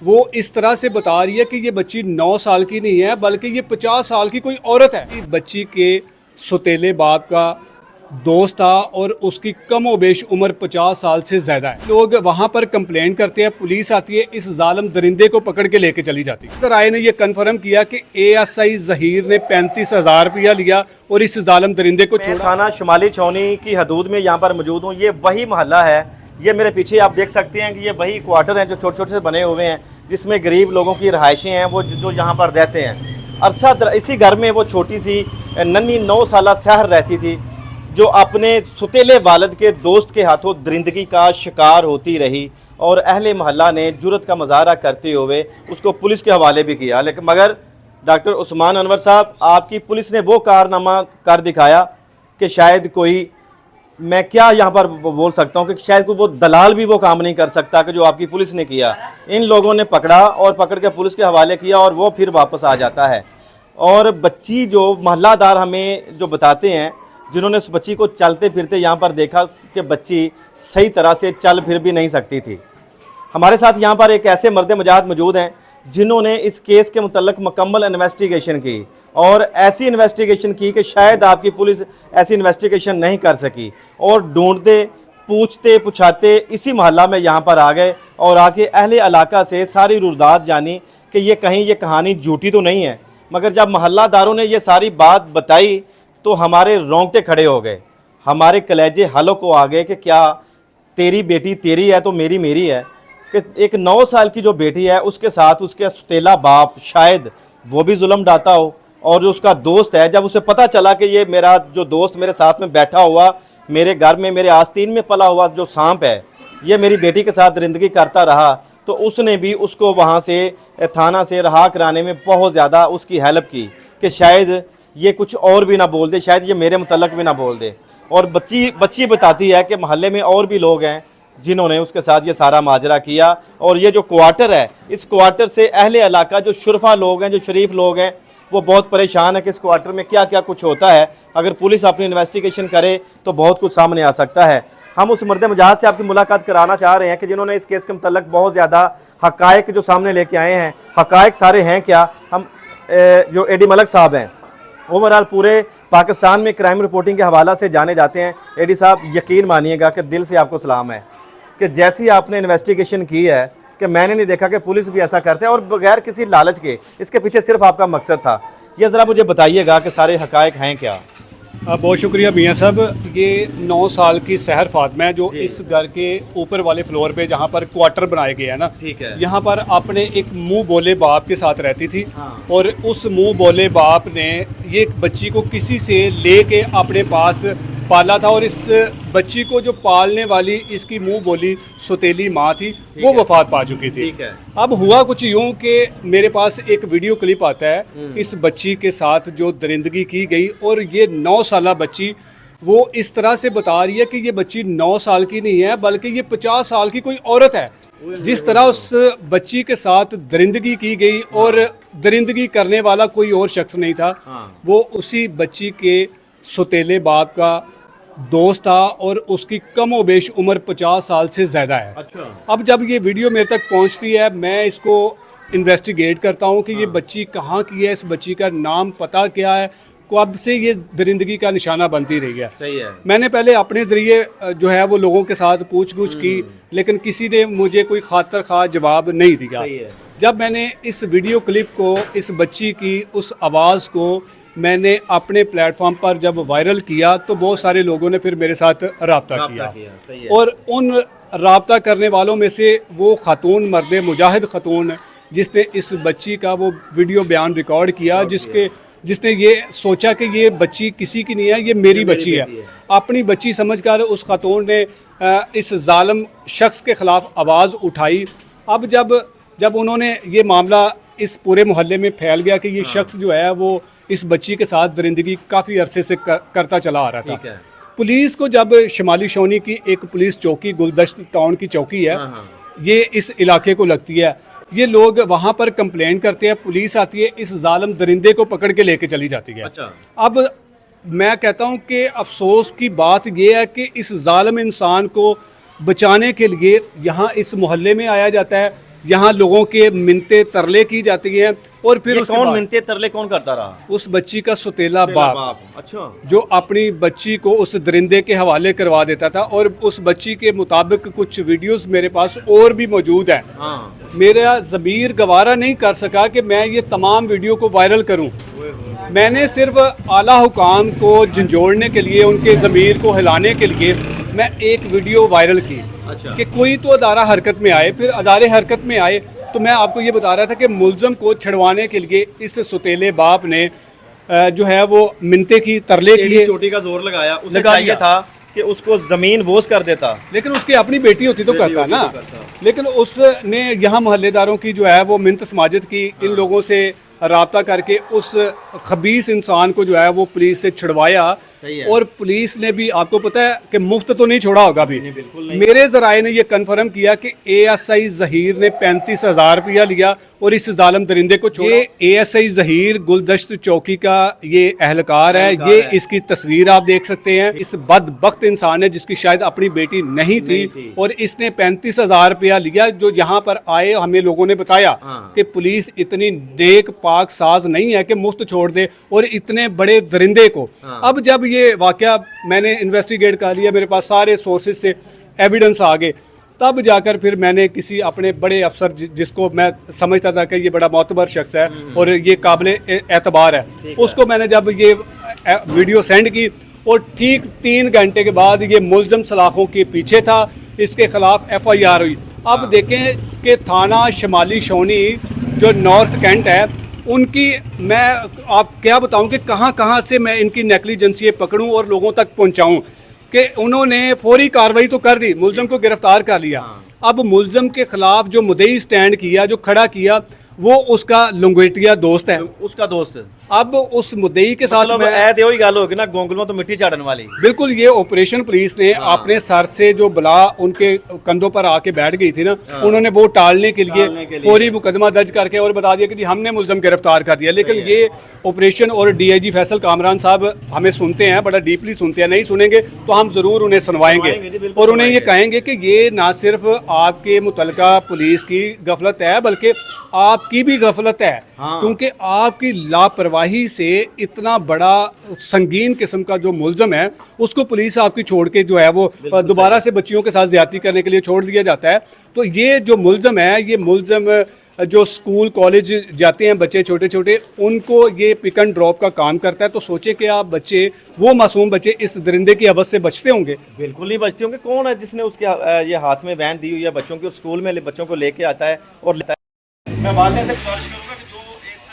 वो इस तरह से बता रही है कि ये बच्ची 9 साल की नहीं है बल्कि ये 50 साल की कोई औरत है। बच्ची के सौतेले बाप का दोस्त था और उसकी कमोबेश उम्र 50 साल से ज़्यादा है। लोग वहाँ पर कंप्लेन करते हैं, पुलिस आती है, इस जालिम दरिंदे को पकड़ के लेके चली जाती है। राय ने यह कन्फर्म किया कि ASI जहीर ने 35,000 रुपया लिया और इस जालिम दरिंदे को छोड़ा। थाना शुमाली छावनी की हदूद में यहाँ पर मौजूद हूँ। ये वही मोहल्ला है, ये मेरे पीछे आप देख सकते हैं कि ये वही क्वार्टर हैं जो छोटे छोटे से बने हुए हैं, जिसमें गरीब लोगों की रहायशें हैं, वो जो यहाँ पर रहते हैं। अरसा इसी घर में वो छोटी सी नन्ही 9 साल सहर रहती थी, जो अपने सुतेले वालिद के दोस्त के हाथों दरिंदगी का शिकार होती रही और अहले मोहल्ला ने जुर्रत का मुजाहरा करते हुए उसको पुलिस के हवाले भी किया। लेकिन मगर डॉक्टर उस्मान अनवर साहब, आपकी पुलिस ने वो कारनामा कर दिखाया कि शायद कोई, मैं क्या यहाँ पर बोल सकता हूँ कि शायद कोई वो दलाल भी वो काम नहीं कर सकता कि जो आपकी पुलिस ने किया। इन लोगों ने पकड़ा और पकड़ के पुलिस के हवाले किया और वो फिर वापस आ जाता है। और बच्ची जो मोहल्लादार हमें जो बताते हैं, जिन्होंने उस बच्ची को चलते फिरते यहाँ पर देखा कि बच्ची सही तरह से चल फिर भी नहीं सकती थी। हमारे साथ यहाँ पर एक ऐसे मर्द मुजाहिद मौजूद हैं जिन्होंने इस केस के मुतल्लिक मुकम्मल इन्वेस्टिगेशन की और ऐसी इन्वेस्टिगेशन की कि शायद आपकी पुलिस ऐसी इन्वेस्टिगेशन नहीं कर सकी, और ढूंढते पूछते पुछाते इसी मोहल्ला में यहाँ पर आ गए और आके अहले इलाका से सारी रुदात जानी कि ये कहीं ये कहानी झूठी तो नहीं है। मगर जब मोहल्लादारों ने ये सारी बात बताई तो हमारे रोंगटे खड़े हो गए, हमारे कलेजे हलों को आ गए कि क्या तेरी बेटी तेरी है तो मेरी मेरी है, कि एक 9 साल की जो बेटी है उसके साथ उसके सुतेला बाप शायद वो भी जुल्म डाता हो। और जो उसका दोस्त है, जब उसे पता चला कि ये मेरा जो दोस्त मेरे साथ में बैठा हुआ, मेरे घर में मेरे आस्तीन में पला हुआ जो सांप है, ये मेरी बेटी के साथ दरिंदगी करता रहा, तो उसने भी उसको वहाँ से थाना से रहा कराने में बहुत ज़्यादा उसकी हेल्प की कि शायद ये कुछ और भी ना बोल दे, शायद ये मेरे मुतल्लक भी ना बोल दे। और बच्ची बताती है कि मोहल्ले में और भी लोग हैं जिन्होंने उसके साथ ये सारा माजरा किया। और ये जो क्वार्टर है, इस क्वार्टर से अहले इलाका जो शुरफा लोग हैं, जो शरीफ लोग हैं, वो बहुत परेशान है कि इस क्वार्टर में क्या क्या कुछ होता है। अगर पुलिस अपनी इन्वेस्टिगेशन करे तो बहुत कुछ सामने आ सकता है। हम उस मर्द मुजाहिद से आपकी मुलाकात कराना चाह रहे हैं कि जिन्होंने इस केस के मुतल्लिक बहुत ज़्यादा हक़ाइक़ जो सामने लेके आए हैं। हक़ाइक़ सारे हैं क्या? हम जो AD मलिक साहब हैं, ओवरऑल पूरे पाकिस्तान में क्राइम रिपोर्टिंग के हवाला से जाने जाते हैं। AD साहब, यकीन मानिएगा कि दिल से आपको सलाम है कि जैसी आपने इन्वेस्टिगेशन की है कि मैंने नहीं देखा कि पुलिस भी ऐसा करते हैं और बगैर किसी लालच के। इसके पीछे सिर्फ आपका मकसद था। ये ज़रा मुझे बताइएगा कि सारे हक़ाइक़ हैं क्या? बहुत शुक्रिया मियाँ साहब। ये 9 साल की सहर फातिमा है जो इस घर के ऊपर वाले फ्लोर पे जहाँ पर क्वार्टर बनाए गए हैं ना, ठीक है, यहाँ पर अपने एक मुंह बोले बाप के साथ रहती थी। हाँ। और उस मुंह बोले बाप ने ये बच्ची को किसी से लेके अपने पास पाला था और इस बच्ची को जो पालने वाली इसकी मुंह बोली सौतेली माँ थी वो वफात पा चुकी थी। ठीक है। अब हुआ कुछ यूँ कि मेरे पास एक वीडियो क्लिप आता है इस बच्ची के साथ जो दरिंदगी की गई, और ये 9 साला बच्ची वो इस तरह से बता रही है कि ये बच्ची 9 साल की नहीं है बल्कि ये 50 साल की कोई औरत है। जिस तरह उस बच्ची के साथ दरिंदगी की गई और दरिंदगी करने वाला कोई और शख्स नहीं था, वो उसी बच्ची के सौतेले बाप का दोस्त था और उसकी कमोबेश उम्र 50 साल से ज़्यादा है। अच्छा। अब जब ये वीडियो मेरे तक पहुंचती है, मैं इसको इन्वेस्टिगेट करता हूं कि ये बच्ची कहाँ की है, इस बच्ची का नाम पता क्या है, कब से ये दरिंदगी का निशाना बनती रही है। सही है। मैंने पहले अपने ज़रिए जो है वो लोगों के साथ पूछ-गूछ की, लेकिन किसी ने मुझे कोई खातर खा जवाब नहीं दिया। जब मैंने इस वीडियो क्लिप को, इस बच्ची की उस आवाज़ को मैंने अपने प्लेटफॉर्म पर जब वायरल किया तो बहुत सारे लोगों ने फिर मेरे साथ रब्ता किया। और उन रब्ता करने वालों में से वो खातून, मर्द मुजाहिद खातून, जिसने इस बच्ची का वो वीडियो बयान रिकॉर्ड किया, जिसने ये सोचा कि ये बच्ची किसी की नहीं है, ये मेरी बच्ची है। अपनी बच्ची समझकर उस खातून ने इस जालिम शख्स के ख़िलाफ़ आवाज़ उठाई। अब जब उन्होंने ये मामला इस पूरे मोहल्ले में फैल गया कि ये शख्स जो है वो इस बच्ची के साथ दरिंदगी काफ़ी अरसे से करता चला आ रहा था। पुलिस को जब शुमाली छावनी की एक पुलिस चौकी, गुलदश्त टाउन की चौकी है, ये इस इलाके को लगती है, ये लोग वहाँ पर कंप्लेन करते हैं, पुलिस आती है, इस जालिम दरिंदे को पकड़ के लेके चली जाती है। अच्छा। अब मैं कहता हूँ कि अफसोस की बात यह है कि इस जालिम इंसान को बचाने के लिए यहाँ इस मोहल्ले में आया जाता है, यहाँ लोगों के मिन्नतें तरले की जाती हैं और फिर ये उसके कौन बाद मिलते तरले कौन करता रहा? उस बच्ची का सुतेला बाप अच्छा। जो अपनी बच्ची को उस दरिंदे के हवाले करवा देता था, और उस बच्ची के मुताबिक कुछ वीडियोस मेरे पास और भी मौजूद हैं। हाँ। मेरा ज़मीर गवारा नहीं कर सका कि मैं ये तमाम वीडियो को वायरल करूं। मैंने सिर्फ आला हुकाम को झंझोड़ने के लिए, उनके ज़मीर को हिलाने के लिए मैं एक वीडियो वायरल की। अच्छा। कि कोई तो अदारा हरकत में आए, फिर अदारे हरकत में आए तो मैं आपको ये बता रहा था कि मुल्ज़म को छुड़वाने के लिए इस सुतेले बाप ने जो है वो मिन्नतें की, तरले किए, चोटी का जोर लगाया। उसे लगा चाहिए दिया था कि उसको जमीन बोझ कर देता, लेकिन उसकी अपनी बेटी होती तो करता ना। तो करता। लेकिन उसने यहाँ मोहल्लेदारों की जो है वो मिन्नत समाजत की, इन लोगों से राब्ता करके उस खबीस इंसान को जो है वो पुलिस से छुड़वाया। सही है। और पुलिस ने भी, आपको पता है कि मुफ्त तो नहीं छोड़ा होगा अभी। बिल्कुल नहीं। मेरे जराए ने ये कन्फर्म किया कि ASI जहीर ने 35,000 रुपया लिया और इस जालिम दरिंदे को छोड़ा। ये ASI जहीर गुलदश्त चौकी का ये एहलकार है, ये इसकी तस्वीर आप देख सकते हैं। इस बदबख्त इंसान है जिसकी शायद अपनी बेटी नहीं थी और इसने 35,000 रुपया लिया। जो यहाँ पर आए हमें लोगों ने बताया कि पुलिस इतनी नेक पाक साज नहीं है कि मुफ्त छोड़ दे और इतने बड़े दरिंदे को। अब जब ये वाकया मैंने इन्वेस्टिगेट कर लिया, मेरे पास सारे सोर्सेज से एविडेंस आ गए, तब जाकर फिर मैंने किसी अपने बड़े अफसर जिसको मैं समझता था कि ये बड़ा मोतबर शख्स है और ये काबिल एतबार है, उसको मैंने जब ये वीडियो सेंड की और ठीक 3 घंटे के बाद ये मुल्ज़म सलाखों के पीछे था, इसके खिलाफ FIR हुई। अब देखें कि थाना शमाली शोनी जो नॉर्थ कैंट है, उनकी मैं आप क्या बताऊं कि कहां कहां से मैं इनकी नेग्लिजेंसी पकड़ूं और लोगों तक पहुंचाऊं कि उन्होंने फौरी कार्रवाई तो कर दी, मुल्ज़म को गिरफ्तार कर लिया। अब मुल्ज़म के खिलाफ जो मुद्दई स्टैंड किया, जो खड़ा किया, वो उसका लंगोटिया दोस्त है, उसका दोस्त। अब उस मुद्दई के साथ मतलब मैं ऐ ते वही गल होगी ना, गोंगलों तो मिट्टी चाड़न वाली। बिल्कुल, ये ऑपरेशन पुलिस ने अपने सर से जो बला उनके कंधों पर आके बैठ गई थी ना, उन्होंने वो टालने के लिए फौरी मुकदमा दर्ज करके और बता दिया कि जी हमने मुल्ज़म गिरफ्तार कर दिया। लेकिन ये ऑपरेशन और DIG फैसल कामरान साहब हमें सुनते हैं, बड़ा डीपली सुनते हैं। नहीं सुनेंगे तो हम ज़रूर उन्हें सुनवाएंगे और उन्हें ये कहेंगे कि ये ना सिर्फ आपके मुतलका पुलिस की गफलत है बल्कि आपकी भी गफलत है। क्योंकि आपकी लापरवाही से इतना बड़ा संगीन किस्म का जो मुल्ज़म है उसको पुलिस आपकी छोड़ के जो है वो दोबारा से बच्चियों के साथ ज्यादती करने के लिए छोड़ दिया जाता है। तो ये जो मुल्ज़म है, ये मुल्ज़म जो स्कूल कॉलेज जाते हैं बच्चे छोटे छोटे, उनको ये पिक एंड ड्रॉप का काम करता है। तो सोचे कि आप बच्चे, वो मासूम बच्चे इस दरिंदे की अवध से बचते होंगे? बिल्कुल नहीं बचते होंगे। कौन है जिसने उसके ये हाथ में वैन दी हुई है बच्चों के, स्कूल में बच्चों को लेके आता है और लेता है। मैं वालिदैन से गुजारिश करूंगा कि जो इस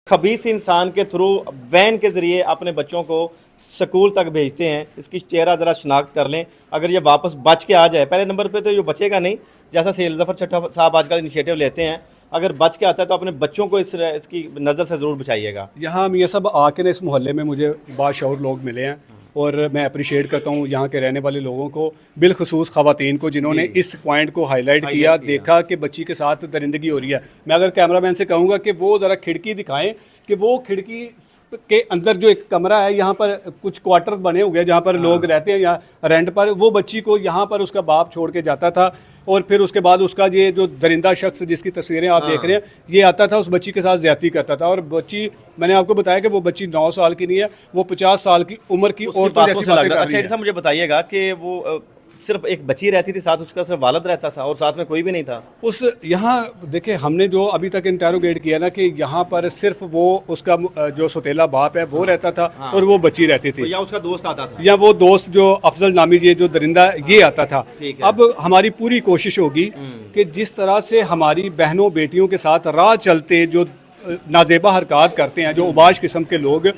खबीस इंसान के थ्रू वैन के जरिए अपने बच्चों को स्कूल तक भेजते हैं, इसकी चेहरा ज़रा शनाख्त कर लें। अगर ये वापस बच के आ जाए, पहले नंबर पे तो ये बचेगा नहीं, जैसा सेल जफर चट्टा साहब आजकल इनिशिएटिव लेते हैं, अगर बच के आता है तो अपने बच्चों को इसकी नज़र से ज़रूर बचाइएगा। यहाँ हम ये सब आके ना इस मोहल्ले में मुझे बाशऊर लोग मिले हैं और मैं अप्रिशिएट करता हूँ यहाँ के रहने वाले लोगों को, बिलखसूस ख़वातीन को, जिन्होंने इस पॉइंट को हाईलाइट किया, देखा कि बच्ची के साथ दरिंदगी हो रही है। मैं अगर कैमरामैन से कहूँगा कि वो ज़रा खिड़की दिखाएं कि वो खिड़की के अंदर जो एक कमरा है, यहाँ पर कुछ क्वार्टर बने हुए हैं जहाँ पर लोग रहते हैं या रेंट पर, वो बच्ची को यहाँ पर उसका बाप छोड़ के जाता था और फिर उसके बाद उसका ये जो दरिंदा शख्स जिसकी तस्वीरें आप देख रहे हैं, ये आता था, उस बच्ची के साथ ज्यादती करता था। और बच्ची, मैंने आपको बताया कि वो बच्ची 9 साल की नहीं है, वो 50 साल की उम्र की औरतों जैसी बातें कर रही है। अच्छा, मुझे बताइएगा कि वो सिर्फ एक बच्ची रहती थी साथ, उसका सिर्फ वालिद रहता था और साथ में कोई भी नहीं था उस? यहाँ देखिए, हमने जो अभी तक इंटेरोगेट किया ना कि यहाँ पर सिर्फ वो उसका जो सौतेला बाप है वो रहता था और वो बच्ची रहती थी, या उसका दोस्त आता था, या वो दोस्त जो अफजल नामी ये जो दरिंदा ये आता था। अब हमारी पूरी कोशिश होगी कि जिस तरह से हमारी बहनों बेटियों के साथ राह चलते जो नाजेबा हरकत करते हैं, जो उबाश किस्म के लोग,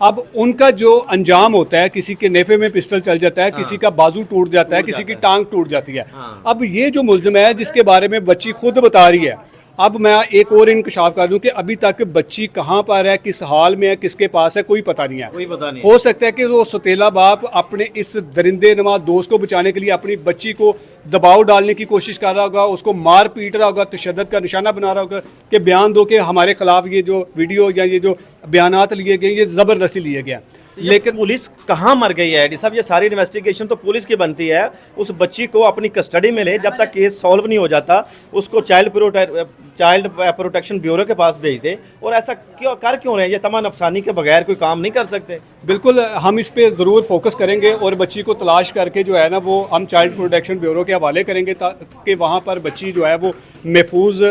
अब उनका जो अंजाम होता है, किसी के नेफे में पिस्टल चल जाता है, किसी का बाजू टूट जाता है, किसी की टांग टूट जाती है। अब ये जो मुल्ज़िम है जिसके बारे में बच्ची खुद बता रही है, अब मैं एक और इंकशाफ कर दूं कि अभी तक बच्ची कहाँ पर है, किस हाल में है, किसके पास है, कोई पता नहीं है। कोई पता नहीं। हो सकता है कि वो सौतेला बाप अपने इस दरिंदे नुमा दोस्त को बचाने के लिए अपनी बच्ची को दबाव डालने की कोशिश कर रहा होगा, उसको मार पीट रहा होगा, तशद्दुद का निशाना बना रहा होगा कि बयान दो कि हमारे खिलाफ ये जो वीडियो या ये जो बयानात लिए गए ये ज़बरदस्ती लिए गए। लेकिन पुलिस कहाँ मर गई है एडी साहब? ये सारी इन्वेस्टिगेशन तो पुलिस की बनती है, उस बच्ची को अपनी कस्टडी में ले, जब तक केस सॉल्व नहीं हो जाता उसको चाइल्ड प्रोटेक्शन ब्यूरो के पास भेज दे। और ऐसा क्यों रहे हैं? ये तमाम अफसानी के बगैर कोई काम नहीं कर सकते। बिल्कुल, हम इस पे ज़रूर फोकस करेंगे और बच्ची को तलाश करके जो है ना वो हम चाइल्ड प्रोटेक्शन ब्यूरो के हवाले करेंगे ताकि वहाँ पर बच्ची जो है वो महफूज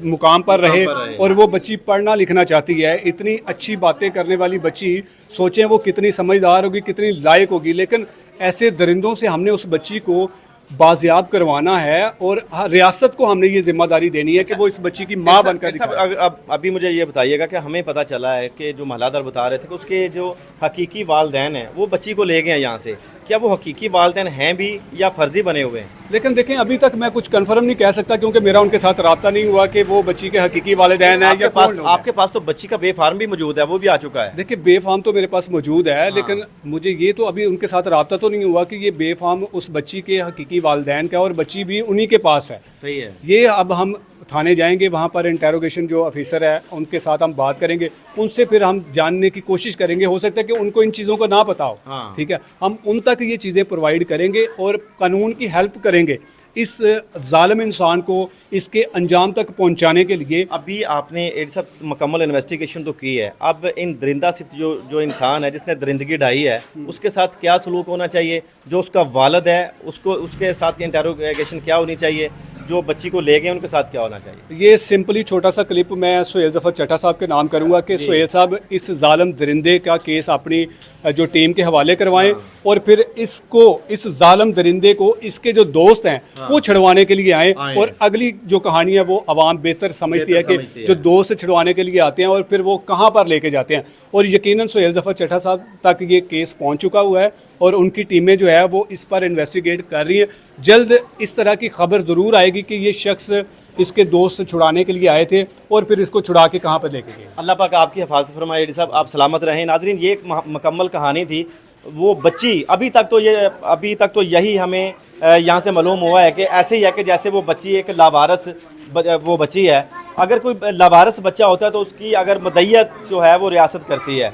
मुकाम पर रहे और वो बच्ची पढ़ना लिखना चाहती है। इतनी अच्छी बातें करने वाली बच्ची, सोचें वो कितनी समझदार होगी, कितनी लायक होगी, लेकिन ऐसे दरिंदों से हमने उस बच्ची को बाजियाब करवाना है और रियासत को हमने ये जिम्मेदारी देनी है कि वो इस बच्ची की माँ बनकर दिखाए। अब अभी मुझे ये बताइएगा कि हमें पता चला है कि जो महलादार बता रहे थे कि उसके जो हकीकी वालदैन हैं वो बच्ची को ले गए हैं यहाँ से। क्या वो हकीकी वालदैन हैं भी या फर्जी बने हुए हैं? लेकिन देखें, अभी तक मैं कुछ कंफर्म नहीं कह सकता क्योंकि मेरा उनके साथ रब्ता नहीं हुआ कि वो बच्ची के हकीकी वालिदैन हैं या कौन लोग हैं। आपके पास तो बच्ची का बेफार्म भी मौजूद है, वो भी आ चुका है। देखिए, बेफार्म तो मेरे पास मौजूद है, लेकिन मुझे ये तो अभी उनके साथ रब्ता तो नहीं हुआ कि ये बेफार्म उस बच्ची के हकीकी वालिदैन का, और बच्ची भी उन्हीं के पास है। सही है। ये अब हम थाने जाएंगे, वहाँ पर इंटेरोगेशन जो ऑफिसर है उनके साथ हम बात करेंगे, उनसे फिर हम जानने की कोशिश करेंगे। हो सकता है कि उनको इन चीज़ों का ना पता हो, हाँ। ठीक है, हम उन तक ये चीज़ें प्रोवाइड करेंगे और कानून की हेल्प करेंगे इस जालिम इंसान को इसके अंजाम तक पहुंचाने के लिए। अभी आपने एक सब मुकम्मल इन्वेस्टिगेशन तो की है, अब इन दरिंदा सिर्फ जो इंसान है जिसने दरिंदगी ढाई है उसके साथ क्या सलूक होना चाहिए? जो उसका वालिद है उसको, उसके साथ इंटेरोगेशन क्या होनी चाहिए? जो बच्ची को ले गए उनके साथ क्या होना चाहिए? ये सिंपली छोटा सा क्लिप मैं सुहेल ज़फ़र चट्टा साहब के नाम करूंगा कि सुहेल साहब इस जालिम दरिंदे का केस अपनी जो टीम के हवाले करवाएं और फिर इसको, इस जालिम दरिंदे को इसके जो दोस्त हैं वो छुड़वाने के लिए आएँ। और अगली जो कहानी है वो आवाम बेहतर समझती है कि जो दोस्त छुड़वाने के लिए आते हैं और फिर वो कहाँ पर लेके जाते हैं। और यकीनन सुहेल ज़फ़र चट्टा साहब तक ये केस पहुँच चुका हुआ है और उनकी टीमें जो है वो इस पर इन्वेस्टिगेट कर रही हैं। जल्द इस तरह की खबर ज़रूर आएगी कि ये शख्स इसके दोस्त छुड़ाने के लिए आए थे और फिर इसको छुड़ा के कहाँ पर लेके गए। अल्लाह पाक आपकी हिफाजत फरमाए एडी साहब, आप सलामत रहें। नाजरीन, ये एक मुकम्मल कहानी थी। वो बच्ची अभी तक तो यही हमें यहाँ से मालूम हुआ है कि ऐसे ही है कि जैसे वो बच्ची एक लावारस वो बच्ची है। अगर कोई लावारस बच्चा होता है तो उसकी अगर मदय्यत जो है वो रियासत करती है।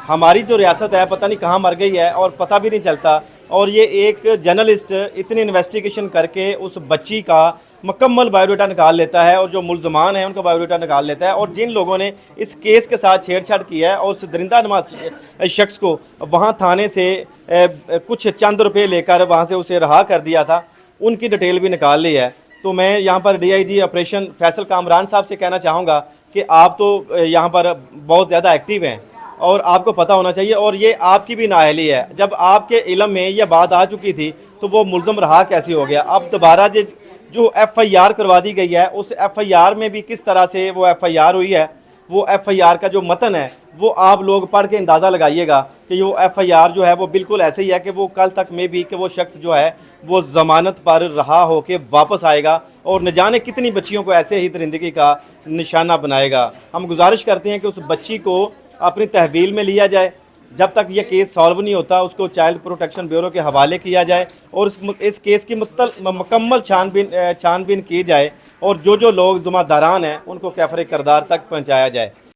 हमारी जो रियासत है पता नहीं कहाँ मर गई है और पता भी नहीं चलता। और ये एक जर्नलिस्ट इतनी इन्वेस्टिगेशन करके उस बच्ची का मुकम्मल बायोडाटा निकाल लेता है और जो मुल्ज़मान हैं उनका बायोडाटा निकाल लेता है। और जिन लोगों ने इस केस के साथ छेड़छाड़ किया है और उस दरिंदा नमाज शख्स को वहाँ थाने से कुछ चंद रुपये लेकर वहाँ से उसे रहा कर दिया था, उनकी डिटेल भी निकाल ली है। तो मैं यहाँ पर DIG ऑपरेशन फैसल कामरान साहब से कहना चाहूँगा कि आप तो यहाँ पर बहुत ज़्यादा एक्टिव हैं और आपको पता होना चाहिए। और ये आपकी भी नाअहली है, जब आपके इल्म में यह बात आ चुकी थी तो वो मुल्ज़म रहा कैसे हो गया? अब दोबारा जो FIR करवा दी गई है उस FIR में भी किस तरह से वो FIR हुई है, वो FIR का जो मतन है वो आप लोग पढ़ के अंदाज़ा लगाइएगा कि वो FIR जो है वो बिल्कुल ऐसे ही है कि वो कल तक में भी कि वो शख्स जो है वो ज़मानत पर रहा हो के वापस आएगा और न जाने कितनी बच्चियों को ऐसे ही दरिंदगी का निशाना बनाएगा। हम गुजारिश करते हैं कि उस बच्ची को अपनी तहवील में लिया जाए, जब तक ये केस सॉल्व नहीं होता उसको चाइल्ड प्रोटेक्शन ब्यूरो के हवाले किया जाए और इस केस की मुकम्मल छानबीन की जाए और जो लोग ज़िम्मेदारान हैं उनको कैफरे किरदार तक पहुँचाया जाए।